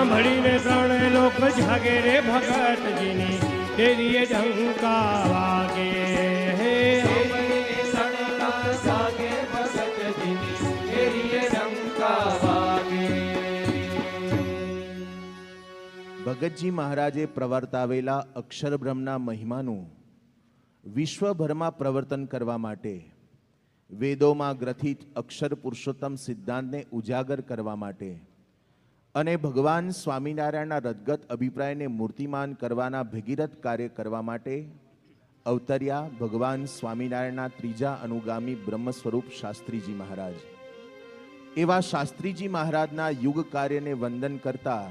સાંભળીને ત્રણે લોક જાગે રે ભગતજીની તેરીએ ડંકા વાગે. હે જાગે ભગતજીની તેરીએ ડંકા વાગે. ભગતજી મહારાજે પ્રવર્તાવેલા અક્ષરબ્રહ્મના મહિમાનું વિશ્વભરમાં પ્રવર્તન કરવા માટે, વેદોમાં ગ્રથિત અક્ષર પુરુષોત્તમ સિદ્ધાંતને ઉજાગર કરવા માટે અને ભગવાન સ્વામિનારાયણના રદગત અભિપ્રાયને મૂર્તિમાન કરવાના ભગીરથ કાર્ય કરવા માટે અવતર્યા ભગવાન સ્વામિનારાયણના ત્રીજા અનુગામી બ્રહ્મ સ્વરૂપ શાસ્ત્રીજી મહારાજ. એવા શાસ્ત્રીજી મહારાજના યુગ કાર્યને વંદન કરતા